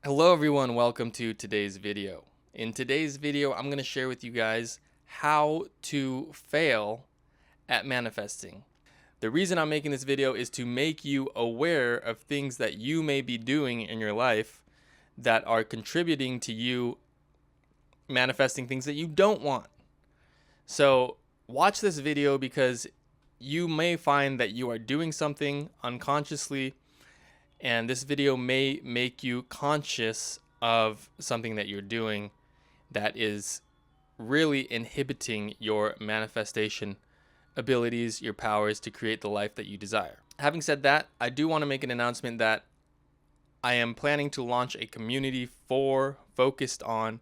Hello everyone, welcome to today's video. In today's video, I'm going to share with you guys how to fail at manifesting. The reason I'm making this video is to make you aware of things that you may be doing in your life that are contributing to you manifesting things that you don't want. So watch this video because you may find that you are doing something unconsciously, and this video may make you conscious of something that you're doing that is really inhibiting your manifestation abilities, your powers to create the life that you desire. Having said that, I do want to make an announcement that I am planning to launch a community focused on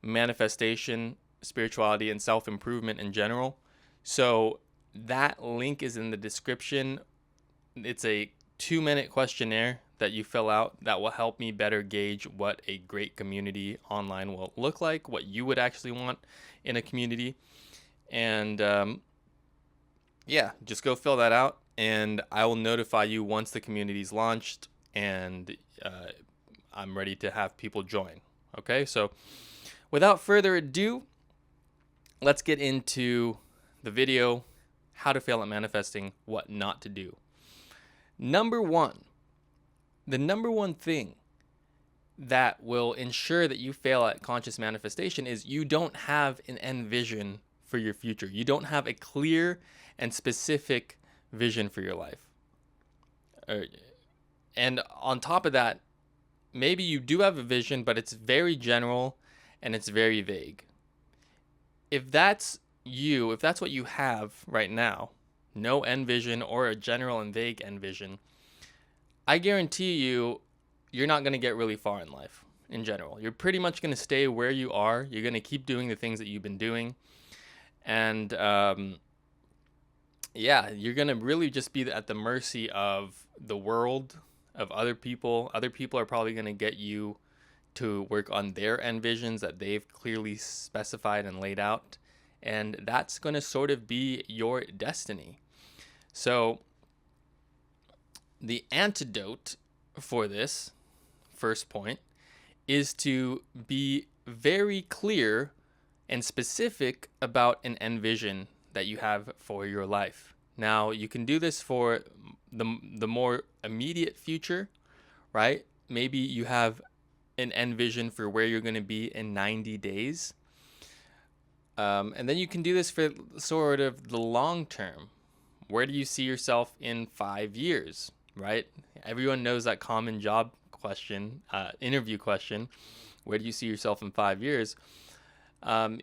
manifestation, spirituality, and self-improvement in general. So that link is in the description. It's a 2-minute questionnaire that you fill out that will help me better gauge what a great community online will look like, what you would actually want in a community. And just go fill that out, and I will notify you once the community's launched and I'm ready to have people join. Okay, so without further ado, let's get into the video, how to fail at manifesting, what not to do. The number one thing that will ensure that you fail at conscious manifestation is you don't have an end vision for your future. You don't have a clear and specific vision for your life. And on top of that, maybe you do have a vision, but it's very general and it's very vague. If that's you, if that's what you have right now, no end vision or a general and vague end vision, I guarantee you're not going to get really far in life in general. You're pretty much going to stay where you are. You're going to keep doing the things that you've been doing. And you're going to really just be at the mercy of the world, of other people. Other people are probably going to get you to work on their end visions that they've clearly specified and laid out. And that's going to sort of be your destiny. So the antidote for this first point is to be very clear and specific about an end vision that you have for your life. Now, you can do this for the more immediate future, right? Maybe you have an end vision for where you're going to be in 90 days. And then you can do this for sort of the long term. Where do you see yourself in 5 years, right? Everyone knows that common job question, interview question. Where do you see yourself in 5 years?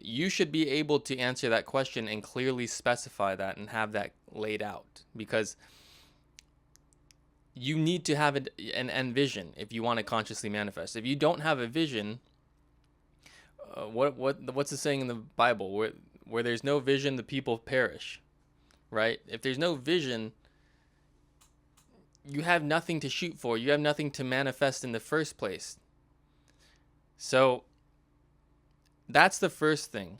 You should be able to answer that question and clearly specify that and have that laid out, because you need to have an end vision if you want to consciously manifest. If you don't have a vision, what's the saying in the Bible? Where there's no vision, the people perish, right? If there's no vision, you have nothing to shoot for. You have nothing to manifest in the first place. So that's the first thing.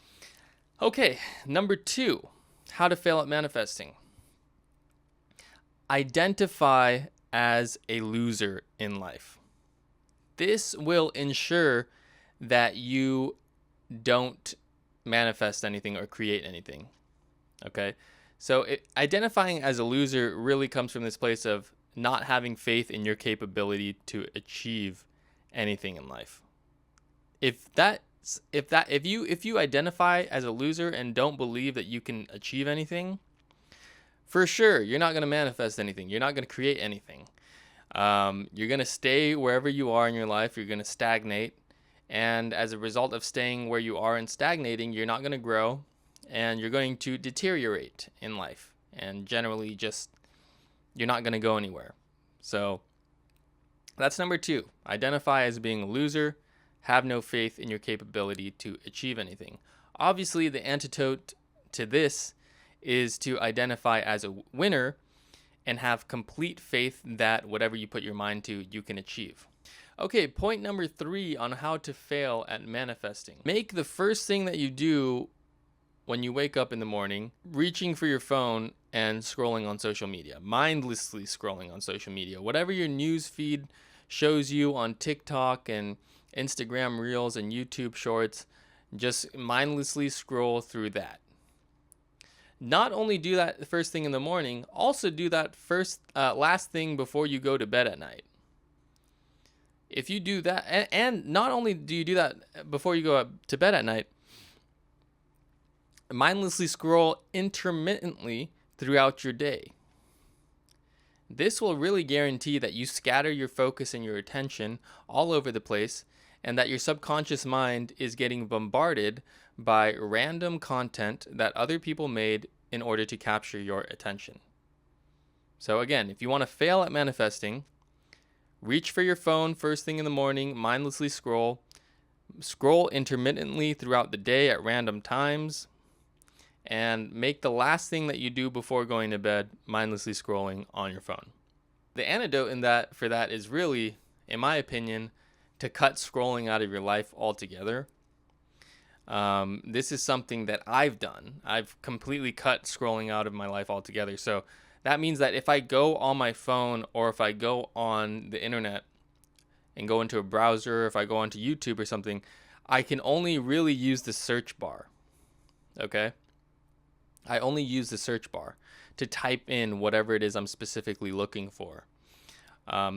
Okay, number 2, how to fail at manifesting. Identify as a loser in life. This will ensure that you don't manifest anything or create anything. Okay? So identifying as a loser really comes from this place of not having faith in your capability to achieve anything in life. If you identify as a loser and don't believe that you can achieve anything, for sure, you're not going to manifest anything. You're not going to create anything. You're going to stay wherever you are in your life. You're going to stagnate. And as a result of staying where you are and stagnating, you're not going to grow, and you're going to deteriorate in life. And generally just, you're not going to go anywhere. So that's number 2. Identify as being a loser. Have no faith in your capability to achieve anything. Obviously, the antidote to this is to identify as a winner and have complete faith that whatever you put your mind to, you can achieve. Okay, point number 3 on how to fail at manifesting. Make the first thing that you do when you wake up in the morning reaching for your phone and scrolling on social media, mindlessly scrolling on social media. Whatever your news feed shows you on TikTok and Instagram Reels and YouTube Shorts. Just mindlessly scroll through that. Not only do that the first thing in the morning, also do that last thing before you go to bed at night. If you do that, and not only do you do that before you go to bed at night, mindlessly scroll intermittently throughout your day. This will really guarantee that you scatter your focus and your attention all over the place, and that your subconscious mind is getting bombarded by random content that other people made in order to capture your attention. So again, if you want to fail at manifesting, reach for your phone first thing in the morning, mindlessly scroll intermittently throughout the day at random times, and make the last thing that you do before going to bed mindlessly scrolling on your phone. The antidote for that is really, in my opinion, to cut scrolling out of your life altogether. This is something that I've done. I've completely cut scrolling out of my life altogether. So that means that if I go on my phone or if I go on the internet and go into a browser, if I go onto YouTube or something, I can only really use the search bar. Okay? I only use the search bar to type in whatever it is I'm specifically looking for. I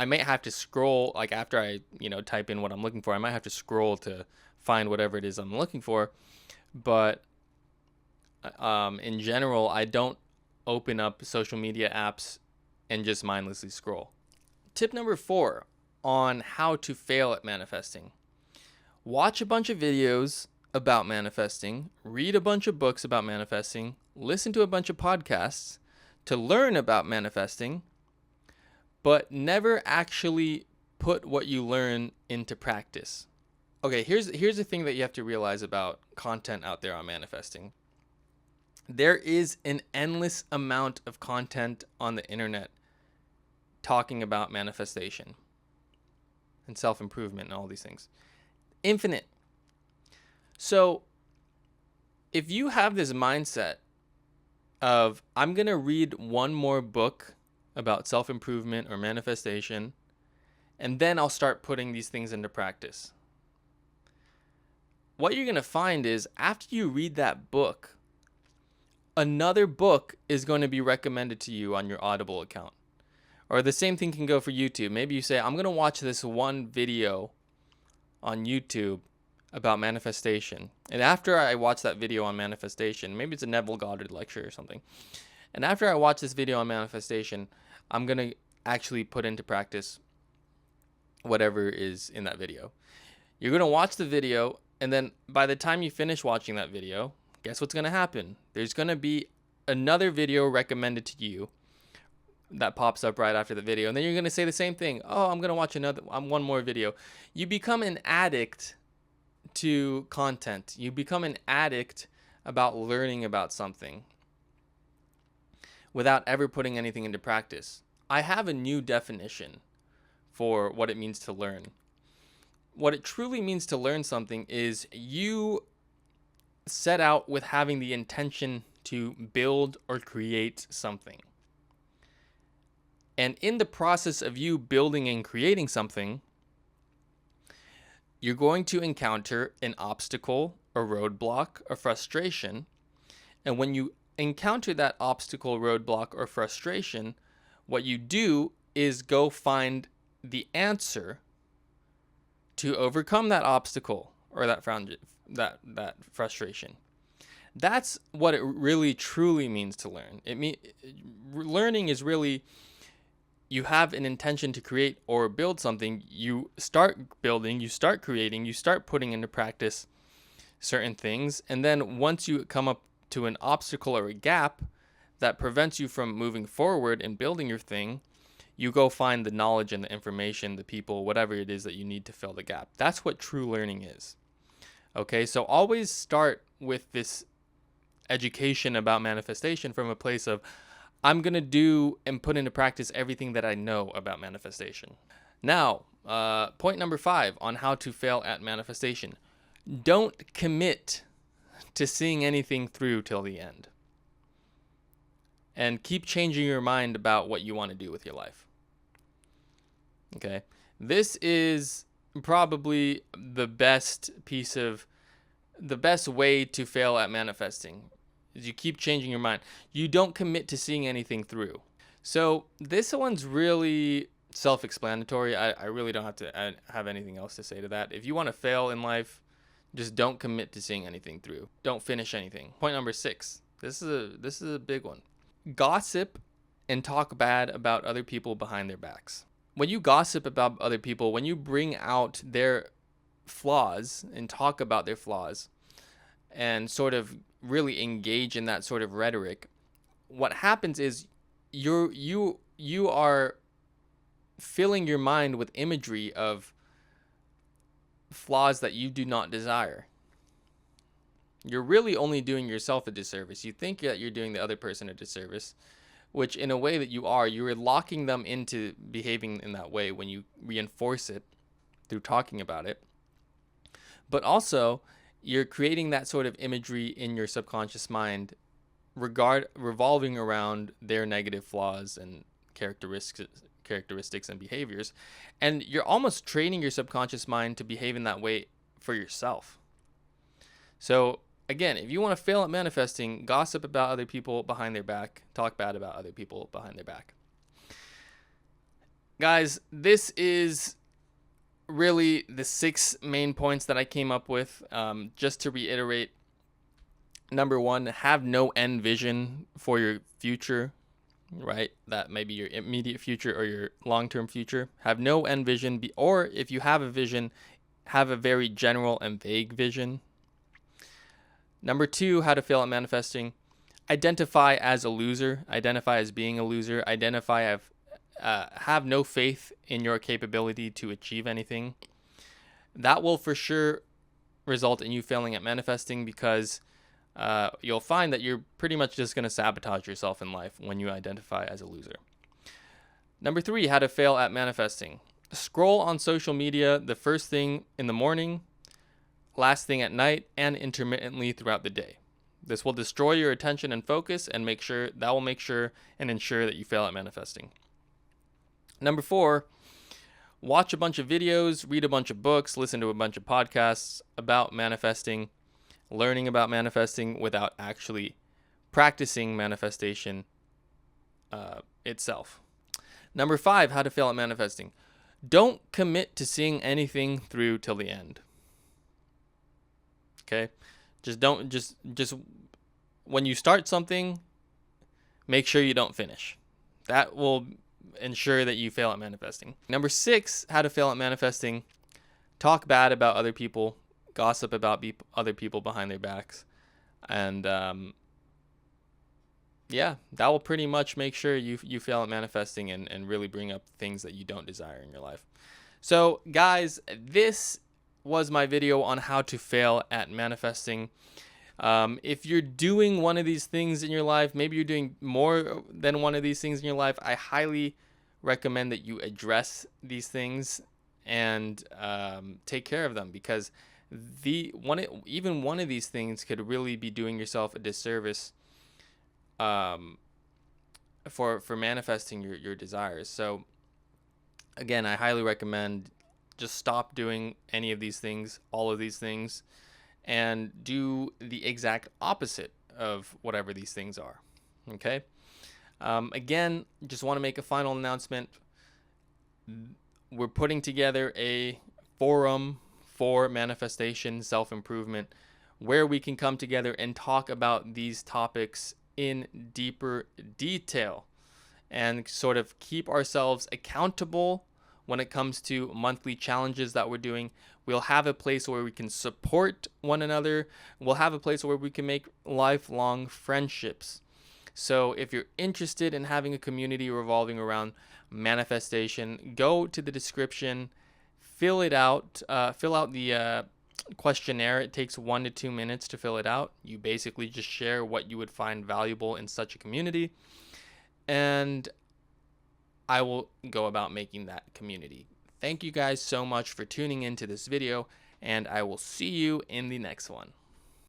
might have to scroll, like after I, type in what I'm looking for, I might have to scroll to find whatever it is I'm looking for. But in general, I don't open up social media apps and just mindlessly scroll. Tip number 4 on how to fail at manifesting. Watch a bunch of videos about manifesting, read a bunch of books about manifesting, listen to a bunch of podcasts to learn about manifesting, but never actually put what you learn into practice. Okay, here's the thing that you have to realize about content out there on manifesting. There is an endless amount of content on the internet talking about manifestation and self-improvement and all these things. Infinite. So if you have this mindset of, I'm going to read one more book about self-improvement or manifestation, and then I'll start putting these things into practice, what you're going to find is after you read that book, another book is going to be recommended to you on your Audible account. Or the same thing can go for YouTube. Maybe you say, I'm going to watch this one video on YouTube about manifestation. And after I watch that video on manifestation, maybe it's a Neville Goddard lecture or something. And after I watch this video on manifestation, I'm going to actually put into practice whatever is in that video. You're going to watch the video, and then by the time you finish watching that video, guess what's going to happen? There's going to be another video recommended to you that pops up right after the video. And then you're going to say the same thing. Oh, I'm going to watch one more video. You become an addict to content. You become an addict about learning about something without ever putting anything into practice. I have a new definition for what it means to learn. What it truly means to learn something is you set out with having the intention to build or create something. And in the process of you building and creating something, you're going to encounter an obstacle, a roadblock, a frustration. And when you encounter that obstacle, roadblock, or frustration, what you do is go find the answer to overcome that obstacle or that frustration. That's what it really truly means to learn. Learning is really, you have an intention to create or build something, you start building, you start creating, you start putting into practice certain things, and then once you come up to an obstacle or a gap that prevents you from moving forward and building your thing, you go find the knowledge and the information, the people, whatever it is that you need to fill the gap. That's what true learning is. Okay, so always start with this education about manifestation from a place of, I'm going to do and put into practice everything that I know about manifestation. Now, point number 5 on how to fail at manifestation. Don't commit to seeing anything through till the end. And keep changing your mind about what you want to do with your life. Okay. This is probably the best way to fail at manifesting is you keep changing your mind. You don't commit to seeing anything through. So this one's really self-explanatory. I really don't have to have anything else to say to that. If you want to fail in life, just don't commit to seeing anything through. Don't finish anything. Point number 6. This is a big one. Gossip and talk bad about other people behind their backs. When you gossip about other people, when you bring out their flaws and talk about their flaws and sort of really engage in that sort of rhetoric, what happens is you are filling your mind with imagery of flaws that you do not desire. You're really only doing yourself a disservice. You think that you're doing the other person a disservice, which in a way that you're locking them into behaving in that way when you reinforce it through talking about it. But also, you're creating that sort of imagery in your subconscious mind revolving around their negative flaws and characteristics and behaviors. And you're almost training your subconscious mind to behave in that way for yourself. So again, if you want to fail at manifesting, gossip about other people behind their back, talk bad about other people behind their back. Guys, this is really the 6 main points that I came up with. Just to reiterate, number 1, have no end vision for your future, right? That may be your immediate future or your long-term future. Have no end vision, or if you have a vision, have a very general and vague vision. Number 2, how to fail at manifesting. Identify as a loser. Identify as being a loser. Have no faith in your capability to achieve anything. That will for sure result in you failing at manifesting, because you'll find that you're pretty much just going to sabotage yourself in life when you identify as a loser. Number 3, how to fail at manifesting. Scroll on social media the first thing in the morning, last thing at night, and intermittently throughout the day. This will destroy your attention and focus and ensure that you fail at manifesting. Number 4, watch a bunch of videos, read a bunch of books, listen to a bunch of podcasts about manifesting, learning about manifesting without actually practicing manifestation itself. Number 5, how to fail at manifesting. Don't commit to seeing anything through till the end. Okay? Just when you start something, make sure you don't finish. That will ensure that you fail at manifesting. Number 6, how to fail at manifesting. Talk bad about other people, gossip about other people behind their backs. And that will pretty much make sure you fail at manifesting and really bring up things that you don't desire in your life. So guys, this was my video on how to fail at manifesting. If you're doing one of these things in your life, maybe you're doing more than one of these things in your life, I highly recommend that you address these things and take care of them, because even one of these things could really be doing yourself a disservice for manifesting your desires. So again, I highly recommend just stop doing any of these things, all of these things, and do the exact opposite of whatever these things are. Okay? Again, just want to make a final announcement. We're putting together a forum for manifestation, self-improvement, where we can come together and talk about these topics in deeper detail and sort of keep ourselves accountable when it comes to monthly challenges that we're doing. We'll have a place where we can support one another. We'll have a place where we can make lifelong friendships. So if you're interested in having a community revolving around manifestation, go to the description, fill out the questionnaire. It takes 1 to 2 minutes to fill it out. You basically just share what you would find valuable in such a community, and I will go about making that community. Thank you guys so much for tuning into this video, and I will see you in the next one.